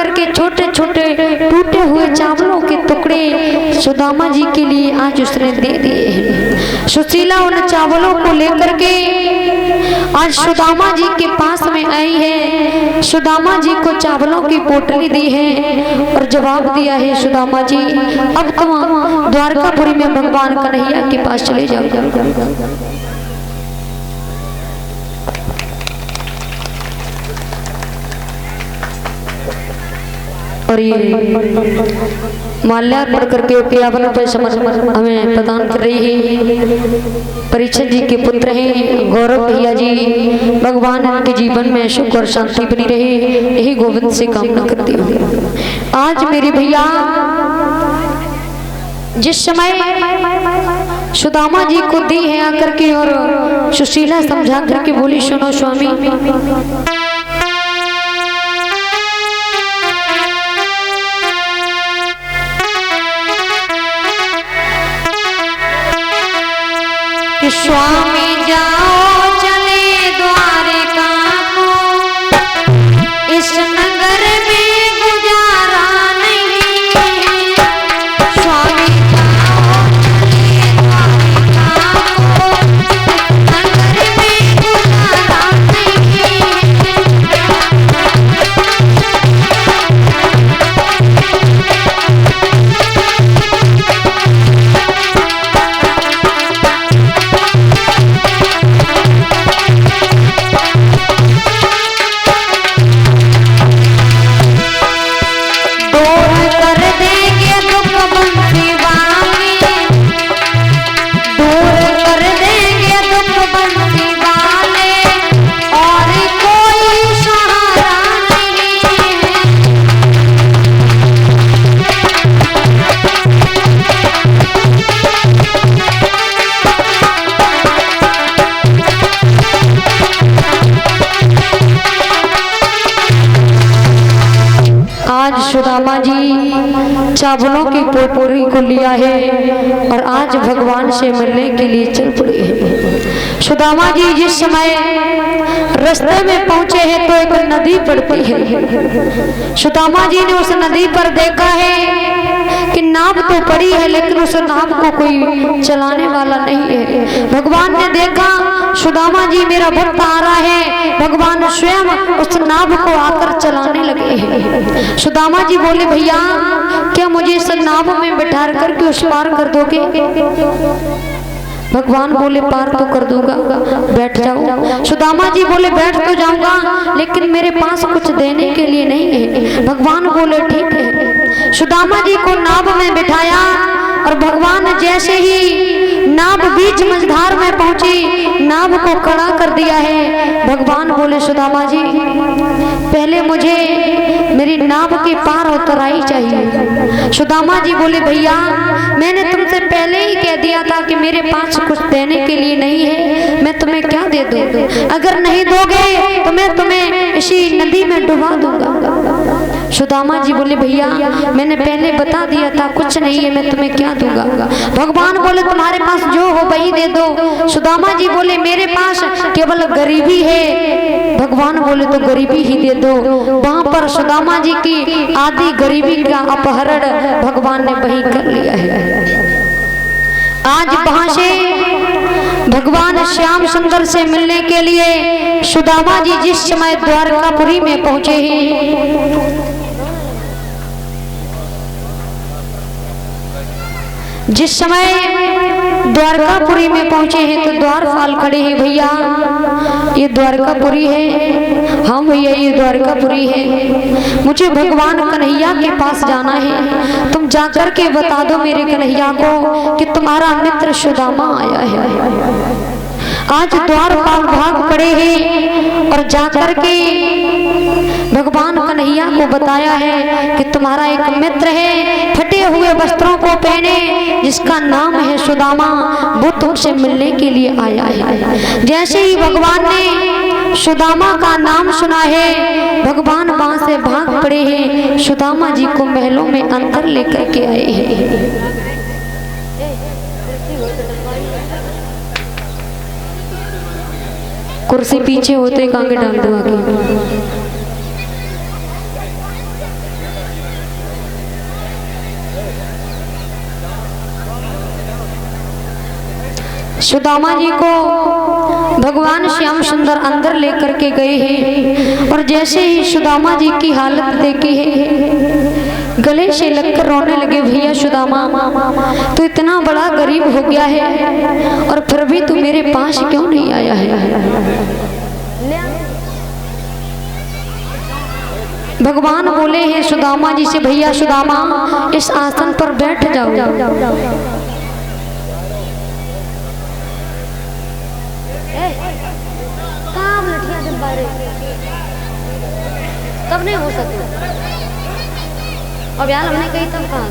करके छोटे छोटे टूटे हुए चावलों के टुकड़े सुदामा जी के लिए आज उसने दे दिए हैं। सुशीला उन चावलों को लेकर के आज सुदामा जी के पास में आई है। सुदामा जी को चावलों की पोटली दी है और जवाब दिया है, सुदामा जी अब तुम द्वारकापुरी में भगवान कन्हैया के पास चले जाओ। और ये माल्यार्पण करके उपयावन पर हमें प्रदान कर रही है परीक्षित जी के पुत्र हैं गौरव भैया जी। भगवान के जीवन में सुख और शांति बनी रहे, यही गोविंद से कामना करती हूँ। आज मेरे भैया जिस समय सुदामा जी को दी है आकर के और सुशीला समझा करके बोली, सुनो स्वामी कि स्वामी जाओ चले द्वारका को, इस नगर में गुजारा नहीं। स्वामी जाओ चले द्वारका को, नगर में गुजारा नहीं। सुदामा जी चावलों की पोटली को लिया है और आज भगवान से मिलने के लिए चल पड़े हैं। सुदामा जी जिस समय रास्ते में पहुंचे हैं तो एक नदी पड़ती है। सुदामा जी ने उस नदी पर देखा है कि नाव तो पड़ी है लेकिन उस नाव को कोई चलाने वाला नहीं है। भगवान ने देखा सुदामा जी मेरा भक्त आ रहा है, भगवान स्वयं उस नाव को आकर चलाने लगे हैं। सुदामा जी बोले, भैया क्या मुझे इस नाव में बिठा करके उस पार कर दोगे? भगवान बोले पार तो कर दूंगा, बैठ जाओ। सुदामा जी बोले बैठ तो जाऊंगा लेकिन मेरे पास कुछ देने के लिए नहीं है। भगवान बोले ठीक है। सुदामा जी को नाव में बिठाया और भगवान जैसे ही नाव बीच मझधार में पहुंची, नाव को खड़ा कर दिया है। भगवान बोले सुदामा जी पहले मुझे मेरी नाव के पार उतराई चाहिए। सुदामा जी बोले भैया मैंने तुमसे पहले ही कह दिया था कि मेरे पास कुछ देने के लिए नहीं है, मैं तुम्हें क्या दे दूं? अगर नहीं दोगे तो मैं तुम्हें इसी नदी में डुबा दूंगा। सुदामा जी बोले भैया मैंने पहले बता दिया था कुछ नहीं है, मैं तुम्हें क्या दूंगा? भगवान बोले तुम्हारे पास जो हो वही दे दो। सुदामा जी बोले मेरे पास केवल गरीबी है। भगवान बोले तो गरीबी ही दे दो। वहां पर सुदामा जी की आधी गरीबी का अपहरण भगवान ने वही कर लिया है। आज वहां से भगवान श्याम सुंदर से मिलने के लिए सुदामा जी जिस समय द्वारकापुरी में पहुंचे हैं, जिस समय द्वारकापुरी में पहुंचे हैं तो द्वारपाल खड़े हैं, भैया ये द्वारकापुरी है। हाँ भैया ये द्वारकापुरी है, मुझे भगवान कन्हैया के पास जाना है, तुम जाकर के बता दो मेरे कन्हैया को कि तुम्हारा मित्र सुदामा आया है। आज द्वारपाल भाग पड़े हैं और जाकर के भगवान कन्हैया को बताया है कि तुम्हारा एक मित्र है, फटे हुए वस्त्रों को पहने, जिसका नाम है सुदामा, वो तुमसे मिलने के लिए आया है। जैसे ही भगवान ने सुदामा का नाम सुना है, भगवान वहां से भाग पड़े हैं, सुदामा जी को महलों में अंदर लेकर के आए हैं। कुर्सी पीछे होते कांगे डाल दो आगे। सुदामा जी को भगवान श्याम सुंदर अंदर लेकर के गए हैं और जैसे ही सुदामा जी की हालत देखी है गले से लगकर रोने लगे। भैया सुदामा तू इतना बड़ा गरीब हो गया है और फिर भी तू मेरे पास क्यों नहीं आया है। भगवान बोले हैं सुदामा जी से, भैया सुदामा इस आसन पर बैठ जाओ। तब नहीं हो सकता, अब यार हमने कही तब कहा।